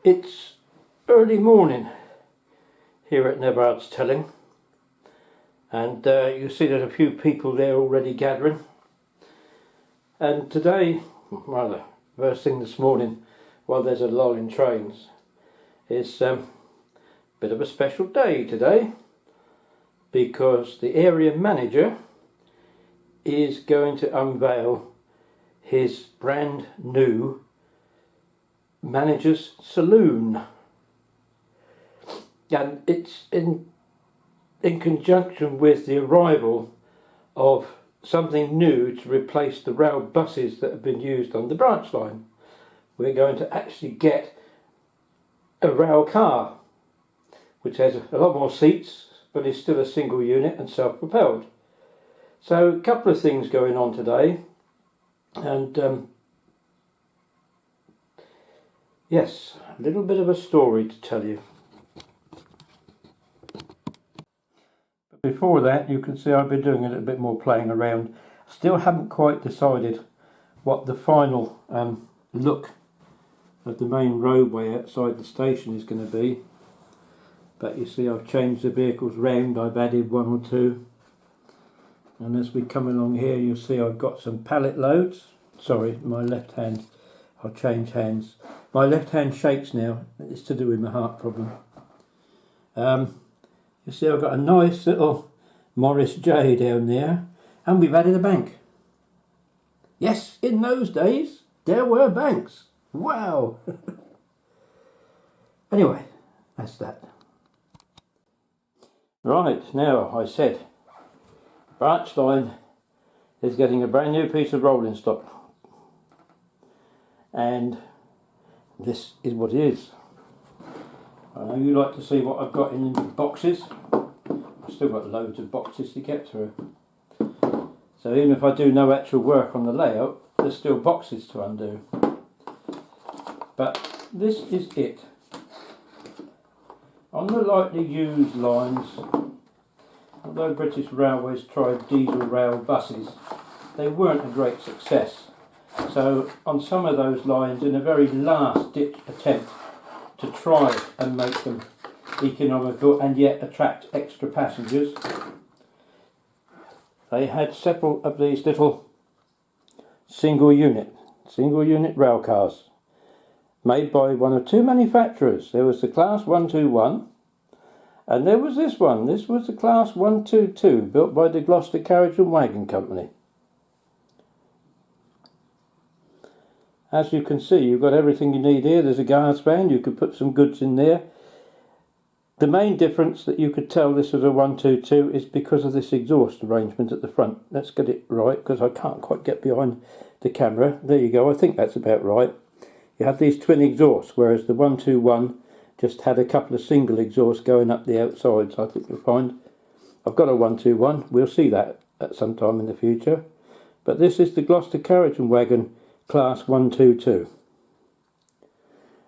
It's early morning here at Nebbard's Telling, and you see there's a few people there already gathering. And today, rather first thing this morning, while there's a lull in trains, is a bit of a special day today, because the area manager is going to unveil his brand new manager's saloon, and it's in conjunction with the arrival of something new to replace the rail buses that have been used on the branch line. We're going to actually get a rail car which has a lot more seats, but is still a single unit and self-propelled. So a couple of things going on today, and yes, a little bit of a story to tell you. But before that, you can see I've been doing a little bit more playing around. Still haven't quite decided what the final look of the main roadway outside the station is going to be. But you see I've changed the vehicles round, I've added one or two. And as we come along here, you'll see I've got some pallet loads. Sorry, my left hand, I'll change hands. My left hand shakes now, it's to do with my heart problem. You see I've got a nice little Morris J down there, and we've added a bank. Yes, in those days, there were banks. Wow! Anyway, that's that. Right, now I said, branch line is getting a brand new piece of rolling stock. And this is what it is. I know you like to see what I've got in the boxes. I've still got loads of boxes to get through. So even if I do no actual work on the layout, there's still boxes to undo. But this is it. On the lightly used lines, although British Railways tried diesel rail buses, they weren't a great success. So on some of those lines, in a very last ditch attempt to try and make them economical and yet attract extra passengers, they had several of these little single unit rail cars made by one of two manufacturers. There was the Class 121 and there was this one. This was the Class 122, built by the Gloucester Carriage and Wagon Company. As you can see, you've got everything you need here. There's a guard stand, you could put some goods in there. The main difference that you could tell this was a 122 is because of this exhaust arrangement at the front. Let's get it right, because I can't quite get behind the camera. There you go, I think that's about right. You have these twin exhausts, whereas the 121 just had a couple of single exhausts going up the outsides, I think you'll find. I've got a 121, we'll see that at some time in the future. But this is the Gloucester Carriage and Wagon Class 122.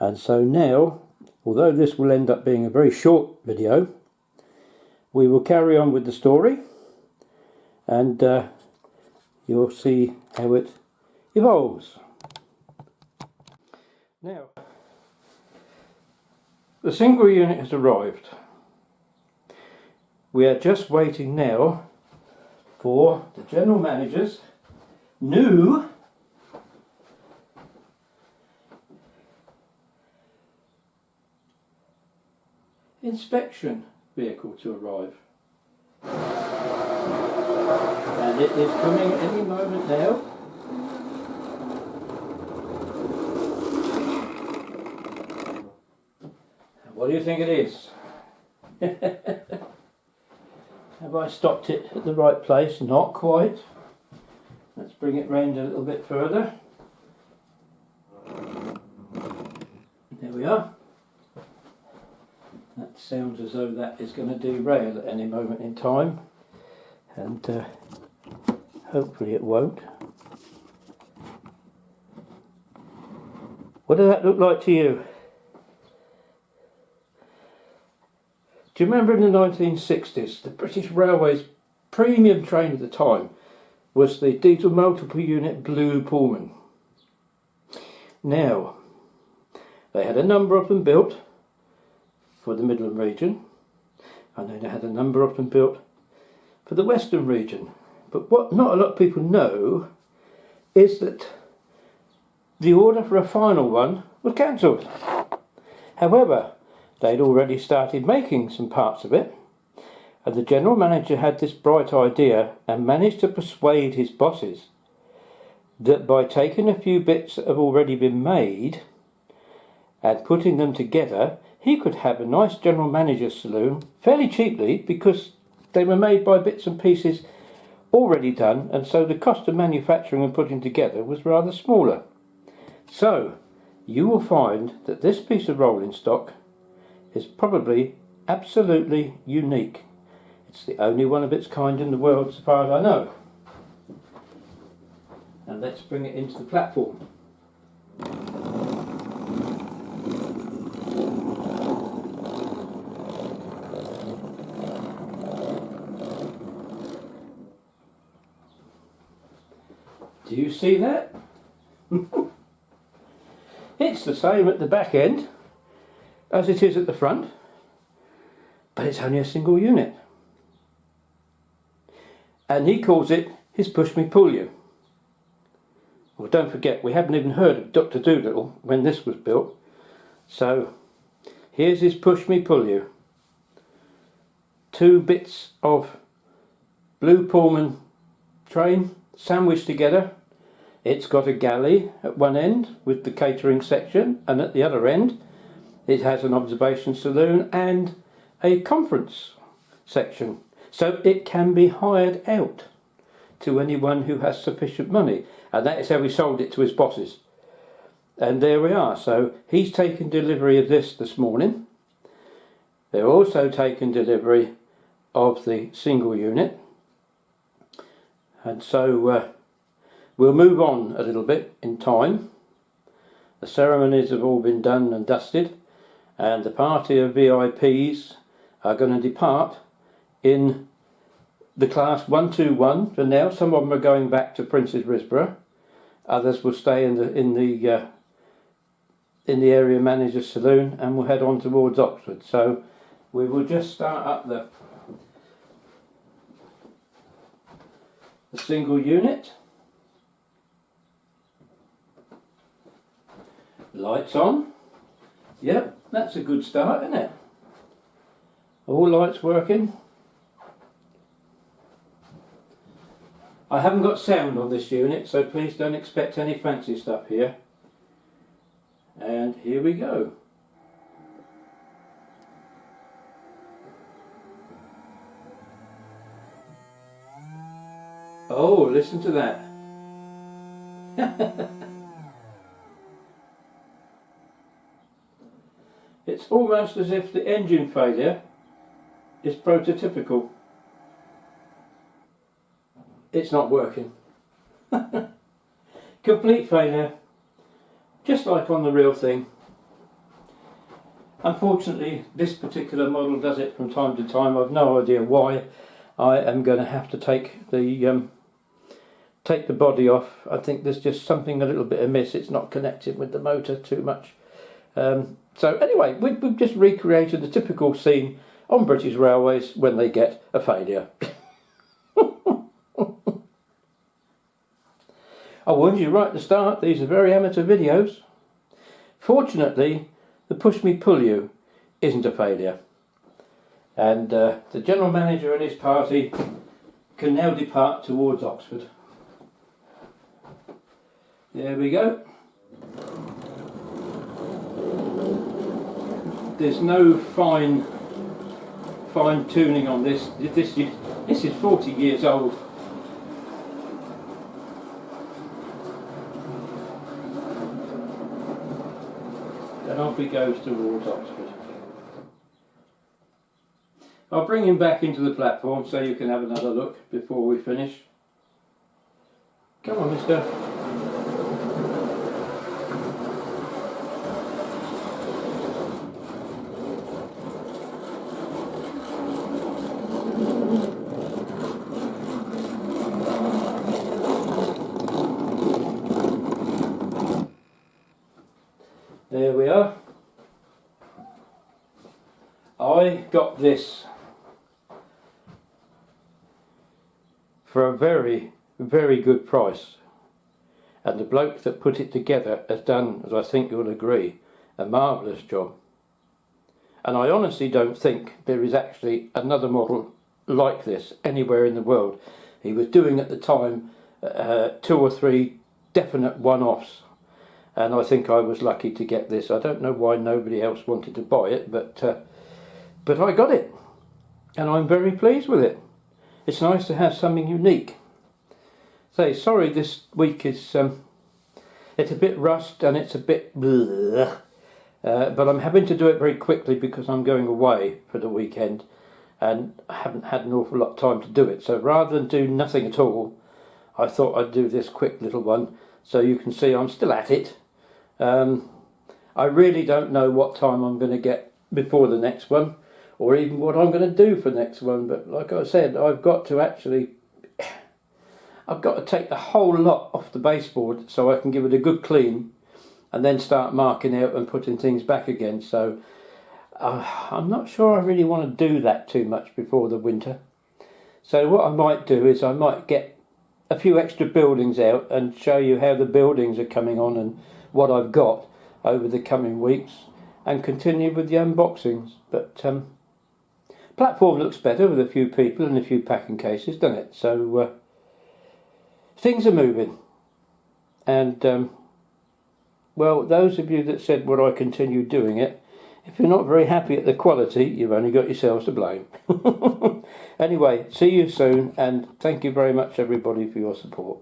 And so now, although this will end up being a very short video, we will carry on with the story, and you'll see how it evolves. Now, the single unit has arrived. We are just waiting now for the General Manager's new inspection vehicle to arrive, and it is coming any moment now. What do you think it is? Have I stopped it at the right place? Not quite. Let's bring it round a little bit further. There we are. That sounds as though that is going to derail at any moment in time, and hopefully it won't. What does that look like to you? Do you remember in the 1960s, the British Railways premium train at the time was the diesel multiple unit blue Pullman. Now, They had a number of them built for the Midland region, and then they had a number of them built for the Western region. But what not a lot of people know is that the order for a final one was cancelled. However, they'd already started making some parts of it, and the general manager had this bright idea and managed to persuade his bosses that by taking a few bits that have already been made and putting them together, he could have a nice general manager's saloon fairly cheaply, because they were made by bits and pieces already done, and so the cost of manufacturing and putting together was rather smaller. So you will find that this piece of rolling stock is probably absolutely unique. It's the only one of its kind in the world as far as I know. And let's bring it into the platform. Do you see that? It's the same at the back end as it is at the front, but it's only a single unit. And he calls it his push me pull you. Well, don't forget, we haven't even heard of Dr. Dolittle when this was built. So here's his push me pull you. 2 bits of blue Pullman train sandwiched together. It's got a galley at one end with the catering section, and at the other end it has an observation saloon and a conference section. So it can be hired out to anyone who has sufficient money, and that is how he sold it to his bosses. And there we are. So he's taken delivery of this morning. They're also taking delivery of the single unit, and so we'll move on a little bit in time. The ceremonies have all been done and dusted, and the party of VIPs are going to depart in the class 121 for now. Some of them are going back to Prince's Risborough. Others will stay in the area manager's saloon, and we'll head on towards Oxford. So we will just start up the single unit. Lights on. Yep, that's a good start, isn't it? All lights working. I haven't got sound on this unit, so please don't expect any fancy stuff here. And here we go. Oh, listen to that. It's almost as if the engine failure is prototypical. It's not working. Complete failure, just like on the real thing. Unfortunately, this particular model does it from time to time. I've no idea why. I am going to have to take the body off. I think there's just something a little bit amiss. It's not connected with the motor too much. So anyway, we've just recreated the typical scene on British Railways when they get a failure. I warned you right at the start, these are very amateur videos. Fortunately, the push me pull you isn't a failure. And the general manager and his party can now depart towards Oxford. There we go. There's no fine tuning on this. This is 40 years old. And off he goes towards Oxford. I'll bring him back into the platform so you can have another look before we finish. Come on, mister. There we are. I got this for a very, very good price, and the bloke that put it together has done, as I think you'll agree, a marvellous job. And I honestly don't think there is actually another model like this anywhere in the world. He was doing at the time 2 or 3 definite one-offs, and I think I was lucky to get this. I don't know why nobody else wanted to buy it, but I got it, and I'm very pleased with it. It's nice to have something unique. So sorry, this week is it's a bit rushed and it's a bit bleh, but I'm having to do it very quickly because I'm going away for the weekend and I haven't had an awful lot of time to do it. So rather than do nothing at all, I thought I'd do this quick little one so you can see I'm still at it. I really don't know what time I'm going to get before the next one, or even what I'm going to do for the next one, but like I said, I've got to take the whole lot off the baseboard so I can give it a good clean and then start marking out and putting things back again. So I'm not sure I really want to do that too much before the winter. So what I might do is I might get a few extra buildings out and show you how the buildings are coming on and what I've got over the coming weeks, and continue with the unboxings. But platform looks better with a few people and a few packing cases, doesn't it? So things are moving, and well, those of you that said would I continue doing it, if you're not very happy at the quality, you've only got yourselves to blame. Anyway, see you soon, and thank you very much everybody for your support.